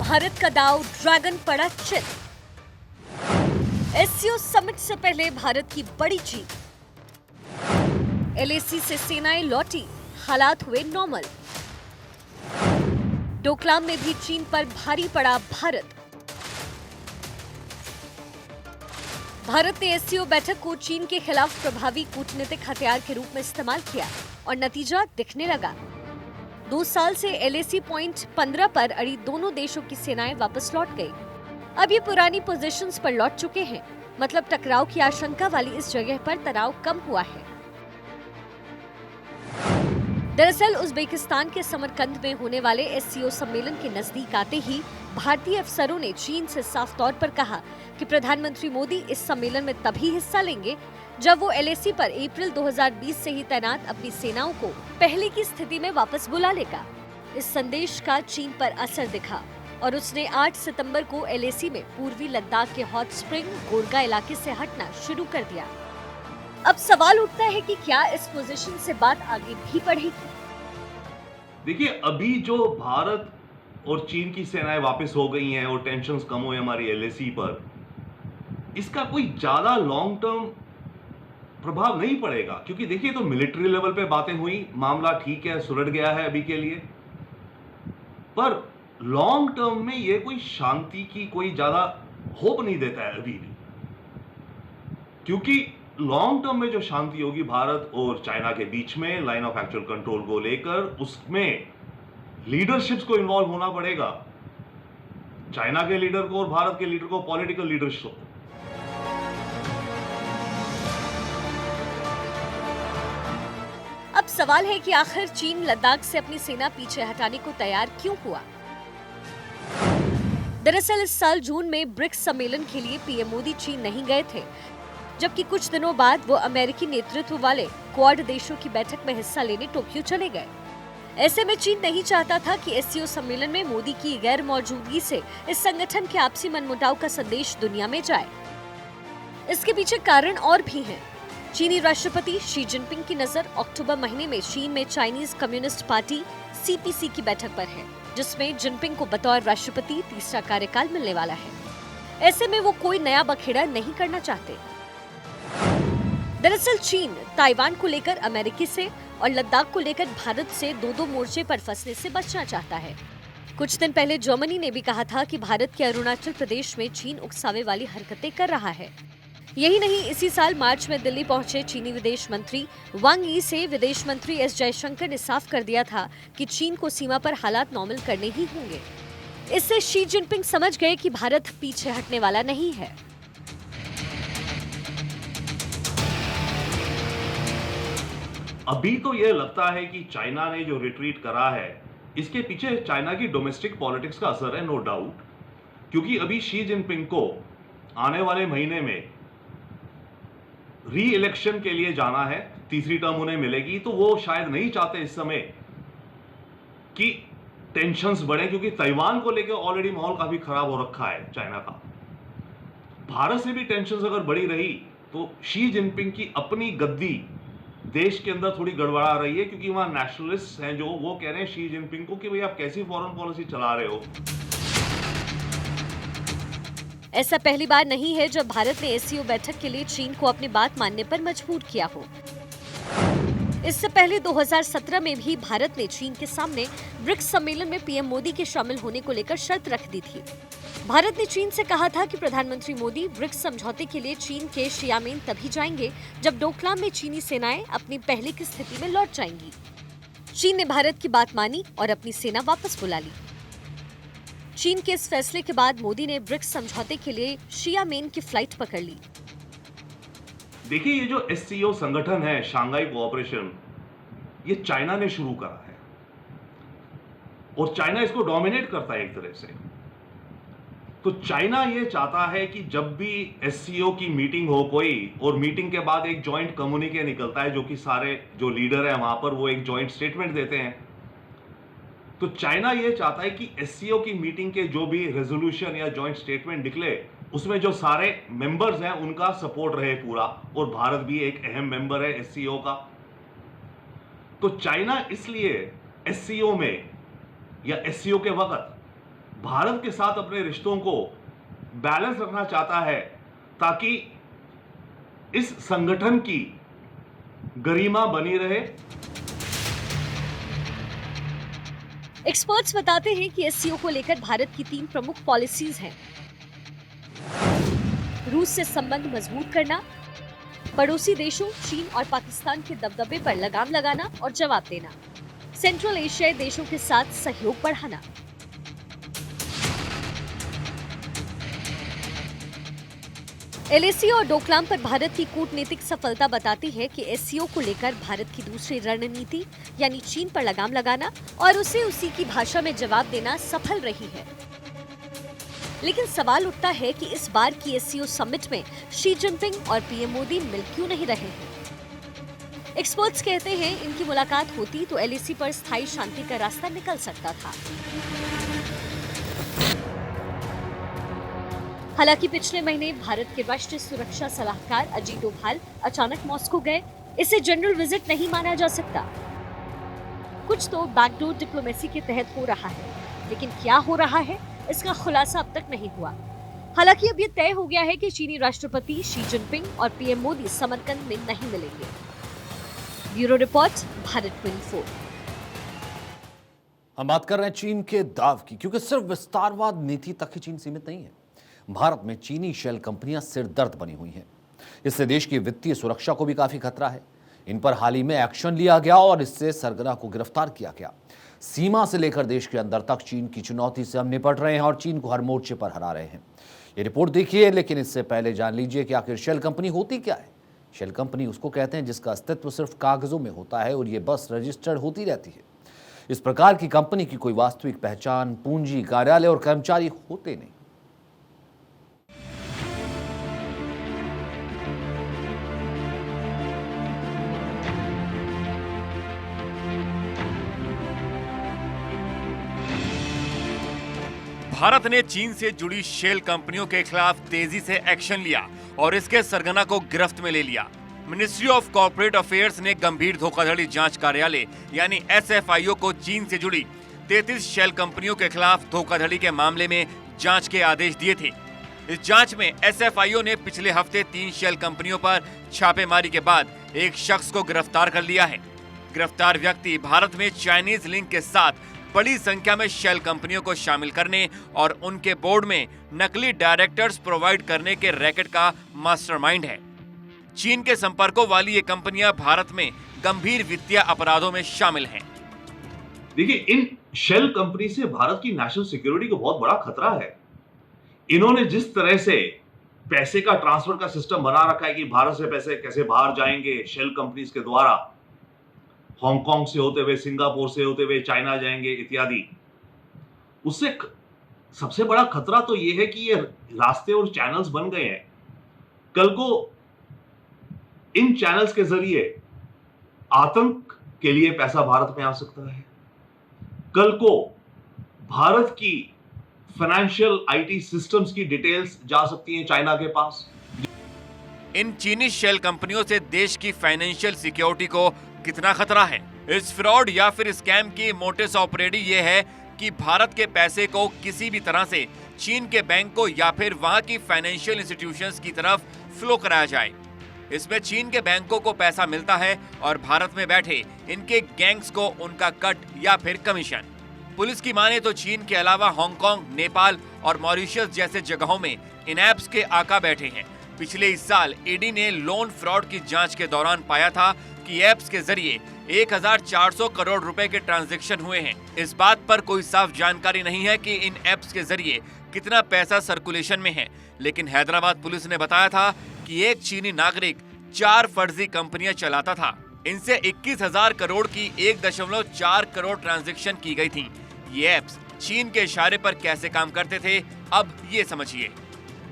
भारत का दांव ड्रैगन पड़ा चित। एससीओ समिट से पहले भारत की बड़ी जीत। एलएसी से सेनाएं लौटी, हालात हुए नॉर्मल। डोकलाम में भी चीन पर भारी पड़ा भारत। भारत ने एससीओ बैठक को चीन के खिलाफ प्रभावी कूटनीतिक हथियार के रूप में इस्तेमाल किया और नतीजा दिखने लगा। 2 साल से एलएसी पॉइंट 15 पर अड़ी दोनों देशों की सेनाएं वापस लौट गई। अब ये पुरानी पोजीशंस पर लौट चुके हैं, मतलब टकराव की आशंका वाली इस जगह पर तनाव कम हुआ है। दरअसल उज्बेकिस्तान के समरकंद में होने वाले एससीओ सम्मेलन के नजदीक आते ही भारतीय अफसरों ने चीन से साफ तौर पर कहा कि प्रधानमंत्री मोदी इस सम्मेलन में तभी हिस्सा लेंगे जब वो एलएसी पर अप्रैल 2020 से ही तैनात अपनी सेनाओं को पहले की स्थिति में वापस बुला लेगा। इस संदेश का चीन पर असर दिखा और उसने 8 सितंबर को एलएसी में पूर्वी लद्दाख के हॉट स्प्रिंग गोरगा इलाके से हटना शुरू कर दिया। अब सवाल उठता है कि क्या इस पोजीशन से बात आगे भी बढ़ेगी? देखिए, अभी जो भारत और चीन की सेनाएं वापस हो गई हैं और टेंशन्स कम हुए हमारी एलएसी पर, इसका कोई ज्यादा लॉन्ग टर्म प्रभाव नहीं पड़ेगा, क्योंकि देखिए तो मिलिट्री लेवल पे बातें हुई, मामला ठीक है, सुलझ गया है अभी के लिए, पर लॉन्ग टर्म में ये कोई शांति की कोई ज्यादा होप नहीं देता है अभी भी, क्योंकि लॉन्ग टर्म में जो शांति होगी भारत और चाइना के बीच में लाइन ऑफ एक्चुअल कंट्रोल को लेकर, उसमें लीडरशिप्स को इन्वॉल्व होना पड़ेगा, चाइना के लीडर को और भारत के लीडर को, पॉलिटिकल लीडरशिप। अब सवाल है कि आखिर चीन लद्दाख से अपनी सेना पीछे हटाने को तैयार क्यों हुआ? दरअसल इस साल जून में ब्रिक्स सम्मेलन के लिए पीएम मोदी चीन नहीं गए थे, जबकि कुछ दिनों बाद वो अमेरिकी नेतृत्व वाले क्वाड देशों की बैठक में हिस्सा लेने टोक्यो चले गए। ऐसे में चीन नहीं चाहता था कि एससीओ सम्मेलन में मोदी की गैर मौजूदगी से इस संगठन के आपसी मनमुटाव का संदेश दुनिया में जाए। इसके पीछे कारण और भी हैं। चीनी राष्ट्रपति शी जिनपिंग की नजर अक्टूबर महीने में चीन में चाइनीज कम्युनिस्ट पार्टी सीपीसी की बैठक पर है, जिसमें जिनपिंग को बतौर राष्ट्रपति तीसरा कार्यकाल मिलने वाला है। ऐसे में वो कोई नया बखेड़ा नहीं करना चाहते। दरअसल चीन ताइवान को लेकर अमेरिकी से और लद्दाख को लेकर भारत से दो मोर्चे पर फंसने से बचना चाहता है। कुछ दिन पहले जर्मनी ने भी कहा था कि भारत के अरुणाचल प्रदेश में चीन उकसावे वाली हरकतें कर रहा है। यही नहीं, इसी साल मार्च में दिल्ली पहुंचे चीनी विदेश मंत्री वांग यी से विदेश मंत्री एस जयशंकर ने साफ कर दिया था कि चीन को सीमा पर हालात नॉर्मल करने ही होंगे। इससे शी जिनपिंग समझ गए कि भारत पीछे हटने वाला नहीं है। अभी तो यह लगता है कि चाइना ने जो रिट्रीट करा है, इसके पीछे चाइना की डोमेस्टिक पॉलिटिक्स का असर है, नो डाउट, क्योंकि अभी शी जिनपिंग को आने वाले महीने में री इलेक्शन के लिए जाना है, तीसरी टर्म उन्हें मिलेगी, तो वो शायद नहीं चाहते इस समय कि टेंशन्स बढ़े, क्योंकि ताइवान को लेकर ऑलरेडी माहौल काफी खराब हो रखा है चाइना का। भारत से भी टेंशन्स अगर बढ़ी रही तो शी जिनपिंग की अपनी गद्दी देश के अंदर थोड़ी गड़बड़ा रही है, क्योंकि वहां नेशनलिस्ट हैं जो वो कह रहे हैं शी जिनपिंग को कि भाई आप कैसी फॉरेन पॉलिसी चला रहे हो। ऐसा पहली बार नहीं है जब भारत ने एससीओ बैठक के लिए चीन को अपनी बात मानने पर मजबूर किया हो। इससे पहले 2017 में भी भारत ने चीन के सामने ब्रिक्स सम्मेलन में पीएम मोदी के शामिल होने को लेकर शर्त रख दी थी। भारत ने चीन से कहा था कि प्रधानमंत्री मोदी ब्रिक्स समझौते के लिए चीन के शियामेन तभी जाएंगे जब डोकलाम में चीनी सेनाएं अपनी पहले की स्थिति में लौट जाएंगी। चीन ने भारत की बात मानी और अपनी सेना वापस बुला ली। चीन के इस फैसले के बाद मोदी ने ब्रिक्स समझौते के लिए शियामेन की फ्लाइट पकड़ ली। देखिए, ये जो एससीओ संगठन है, शंघाई कोऑपरेशन, ये चाइना ने शुरू करा है और चाइना इसको डोमिनेट करता है एक तरह से। तो चाइना ये चाहता है कि जब भी एससीओ की मीटिंग हो कोई, और मीटिंग के बाद एक जॉइंट कम्युनिके निकलता है, जो कि सारे जो लीडर है वहां पर वो एक जॉइंट स्टेटमेंट देते हैं, तो चाइना ये चाहता है कि एससीओ की मीटिंग के जो भी रेजोल्यूशन या जॉइंट स्टेटमेंट निकले, उसमें जो सारे मेंबर्स हैं उनका सपोर्ट रहे पूरा, और भारत भी एक अहम मेंबर है एससीओ का। तो चाइना इसलिए एससीओ में या एससीओ के वक्त भारत के साथ अपने रिश्तों को बैलेंस रखना चाहता है ताकि इस संगठन की गरिमा बनी रहे। एक्सपर्ट्स बताते हैं कि एससीओ को लेकर भारत की 3 प्रमुख पॉलिसीज हैं। रूस से संबंध मजबूत करना, पड़ोसी देशों चीन और पाकिस्तान के दबदबे पर लगाम लगाना और जवाब देना, सेंट्रल एशियाई देशों के साथ सहयोग बढ़ाना। एलएसी और डोकलाम पर भारत की कूटनीतिक सफलता बताती है कि एससीओ को लेकर भारत की दूसरी रणनीति यानी चीन पर लगाम लगाना और उसे उसी की भाषा में जवाब देना सफल रही है। लेकिन सवाल उठता है कि इस बार की एससीओ समिट में शी जिनपिंग और पीएम मोदी मिल क्यों नहीं रहे हैं। एक्सपर्ट्स कहते हैं इनकी मुलाकात होती तो एलएसी पर स्थायी शांति का रास्ता निकल सकता था। हालांकि पिछले महीने भारत के राष्ट्रीय सुरक्षा सलाहकार अजीत डोभाल अचानक मॉस्को गए, इसे जनरल विजिट नहीं माना जा सकता। कुछ तो बैकडोर डिप्लोमेसी के तहत हो रहा है, लेकिन क्या हो रहा है इसका खुलासा अब तक नहीं हुआ। हालांकि अब यह तय हो गया है कि चीनी राष्ट्रपति शी जिनपिंग और पीएम मोदी समरकंद में नहीं मिलेंगे। Bureau report, Bharat 24। हम बात कर रहे हैं चीन के दाव की, क्योंकि सिर्फ विस्तारवाद नीति तक ही चीन सीमित नहीं है। भारत में चीनी शेल कंपनियां सिरदर्द बनी हुई हैं। इससे देश की वित्तीय सुरक्षा को भी काफी खतरा है। इन पर हाल ही में एक्शन लिया गया और इससे सरगना को गिरफ्तार किया गया। सीमा से लेकर देश के अंदर तक चीन की चुनौती से हम निपट रहे हैं और चीन को हर मोर्चे पर हरा रहे हैं। ये रिपोर्ट देखिए, लेकिन इससे पहले जान लीजिए कि आखिर शेल कंपनी होती क्या है। शेल कंपनी उसको कहते हैं जिसका अस्तित्व सिर्फ कागजों में होता है और ये बस रजिस्टर्ड होती रहती है। इस प्रकार की कंपनी की कोई वास्तविक पहचान, पूंजी, कार्यालय और कर्मचारी होते नहीं। भारत ने चीन से जुड़ी शेल कंपनियों के खिलाफ तेजी से एक्शन लिया और इसके सरगना को गिरफ्त में ले लिया। मिनिस्ट्री ऑफ कॉर्पोरेट अफेयर्स ने गंभीर धोखाधड़ी जांच कार्यालय यानी एसएफआईओ को चीन से जुड़ी 33 शेल कंपनियों के खिलाफ धोखाधड़ी के मामले में जांच के आदेश दिए थे। इस जांच में एसएफआईओ ने पिछले हफ्ते 3 शेल कंपनियों पर छापेमारी के बाद एक शख्स को गिरफ्तार कर लिया है। गिरफ्तार व्यक्ति भारत में चाइनीज लिंक के साथ बड़ी संख्या में शेल कंपनियों को शामिल करने और उनके बोर्ड में नकली डायरेक्टर्स प्रोवाइड करने के रैकेट का मास्टरमाइंड है। चीन के संपर्कों वाली ये कंपनियां भारत में गंभीर वित्तीय अपराधों में शामिल हैं। देखिए, इन शेल कंपनी से भारत की नेशनल सिक्योरिटी को बहुत बड़ा खतरा है। इन्होंने जिस तरह से पैसे का ट्रांसफर का सिस्टम बना रखा है कि भारत से पैसे कैसे बाहर जाएंगे शेल कंपनीज के द्वारा, हांगकांग से होते हुए, सिंगापुर से होते हुए चाइना जाएंगे इत्यादि, उससे सबसे बड़ा खतरा तो यह है कि ये रास्ते और चैनल्स बन गए हैं। कल को इन चैनल्स के जरिए आतंक के लिए पैसा भारत में आ सकता है। कल को भारत की फाइनेंशियल आईटी सिस्टम्स की डिटेल्स जा सकती हैं चाइना के पास। इन चीनी शेल कंपनियों से देश की फाइनेंशियल सिक्योरिटी को कितना खतरा है? इस फ्रॉड या फिर स्कैम की मोटिस ऑपरेंडी ये है कि भारत के पैसे को किसी भी तरह से चीन के बैंक को या फिर वहां की फाइनेंशियल इंस्टीट्यूशंस की तरफ फ्लो कराया जाए। इसमें चीन के बैंकों को पैसा मिलता है और भारत में बैठे इनके गैंग्स को उनका कट या फिर कमीशन। पुलिस की माने तो चीन के अलावा हांगकांग, नेपाल और मॉरिशस जैसे जगहों में इन एप्स के आका बैठे हैं। पिछले इस साल ईडी ने लोन फ्रॉड की जांच के दौरान पाया था कि एप्स के जरिए 1400 करोड़ रुपए के ट्रांजैक्शन हुए हैं। इस बात पर कोई साफ जानकारी नहीं है कि इन एप्स के जरिए कितना पैसा सर्कुलेशन में है, लेकिन हैदराबाद पुलिस ने बताया था कि एक चीनी नागरिक 4 फर्जी कंपनियां चलाता था। इनसे 21,000 करोड़ की 1.4 करोड़ ट्रांजैक्शन की गई थी। ये एप्स चीन के इशारे पर कैसे काम करते थे, अब ये समझिए।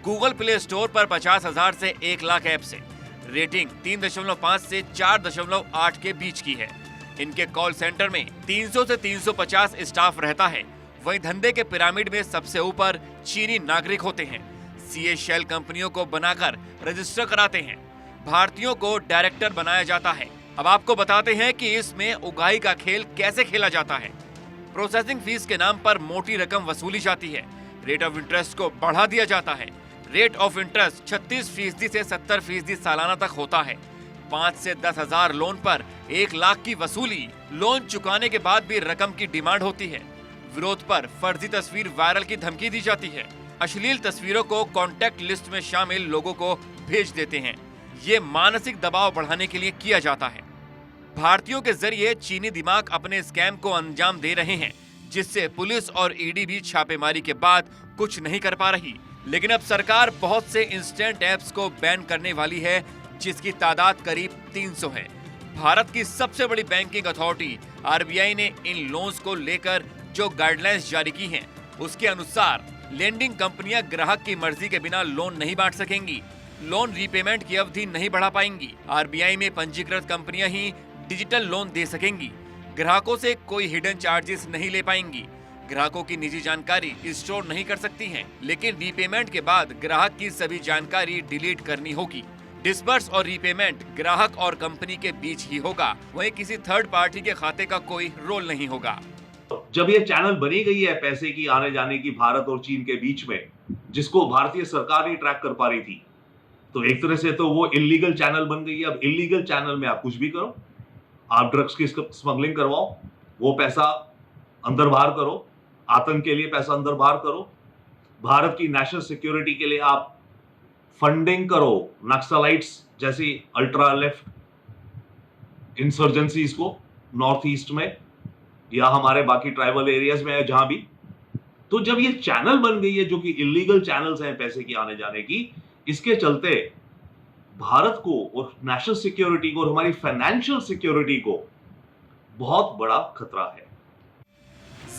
गूगल प्ले स्टोर पर 50,000 से 1 लाख ऐप्स है। रेटिंग 3.5 से 4.8 के बीच की है। इनके कॉल सेंटर में 300 से 350 स्टाफ रहता है। वहीं धंधे के पिरामिड में सबसे ऊपर चीनी नागरिक होते हैं। सीए शेल कंपनियों को बनाकर रजिस्टर कराते हैं। भारतीयों को डायरेक्टर बनाया जाता है। अब आपको बताते हैं कि इसमें उगाही का खेल कैसे खेला जाता है। प्रोसेसिंग फीस के नाम पर मोटी रकम वसूली जाती है। रेट ऑफ इंटरेस्ट को बढ़ा दिया जाता है। रेट ऑफ इंटरेस्ट 36% से 70% सालाना तक होता है। 5 से 10 हजार लोन पर 1 लाख की वसूली। लोन चुकाने के बाद भी रकम की डिमांड होती है। विरोध पर फर्जी तस्वीर वायरल की धमकी दी जाती है। अश्लील तस्वीरों को कॉन्टैक्ट लिस्ट में शामिल लोगों को भेज देते हैं। ये मानसिक दबाव बढ़ाने के लिए किया जाता है। भारतीयों के जरिए चीनी दिमाग अपने स्कैम को अंजाम दे रहे हैं, जिससे पुलिस और ईडी भी छापेमारी के बाद कुछ नहीं कर पा रही। लेकिन अब सरकार बहुत से इंस्टेंट ऐप्स को बैन करने वाली है, जिसकी तादाद करीब 300 है। भारत की सबसे बड़ी बैंकिंग अथॉरिटी आरबीआई ने इन लोन्स को लेकर जो गाइडलाइंस जारी की हैं, उसके अनुसार लेंडिंग कंपनियां ग्राहक की मर्जी के बिना लोन नहीं बांट सकेंगी। लोन रीपेमेंट की अवधि नहीं बढ़ा पाएंगी। आरबीआई में पंजीकृत कंपनियां ही डिजिटल लोन दे सकेंगी। ग्राहकों से कोई हिडन चार्जेस नहीं ले पाएंगी। ग्राहकों की निजी जानकारी स्टोर नहीं कर सकती हैं, लेकिन रीपेमेंट के बाद ग्राहक की सभी जानकारी डिलीट करनी होगी। डिसबर्स और रीपेमेंट ग्राहक और कंपनी के बीच ही होगा, वहीं किसी थर्ड पार्टी के खाते का कोई रोल नहीं होगा। जब ये चैनल बनी गई है पैसे की आने जाने की भारत और चीन के बीच में, जिसको भारतीय सरकार नहीं ट्रैक कर पा रही थी, तो एक तरह से तो वो इलीगल चैनल बन गई है। अब इलीगल चैनल में आप कुछ भी करो, आप ड्रग्स की स्मगलिंग करवाओ, वो पैसा अंदर बाहर करो, आतंक के लिए पैसा अंदर बाहर करो, भारत की नेशनल सिक्योरिटी के लिए आप फंडिंग करो, नक्सलाइट्स जैसी अल्ट्रा लेफ्ट इंसर्जेंसीज को नॉर्थ ईस्ट में या हमारे बाकी ट्राइबल एरियाज में है जहां भी। तो जब ये चैनल बन गई है जो कि इलीगल चैनल्स हैं पैसे की आने जाने की, इसके चलते भारत को और नेशनल सिक्योरिटी को और हमारी फाइनेंशियल सिक्योरिटी को बहुत बड़ा खतरा है।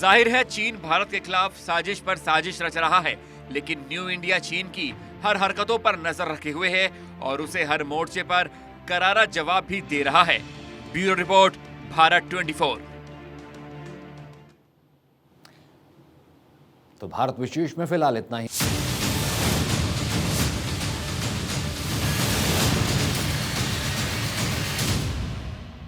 जाहिर है चीन भारत के खिलाफ साजिश पर साजिश रच रहा है, लेकिन न्यू इंडिया चीन की हर हरकतों पर नजर रखे हुए है और उसे हर मोर्चे पर करारा जवाब भी दे रहा है। Bureau report, Bharat 24। तो भारत विशेष में फिलहाल इतना ही।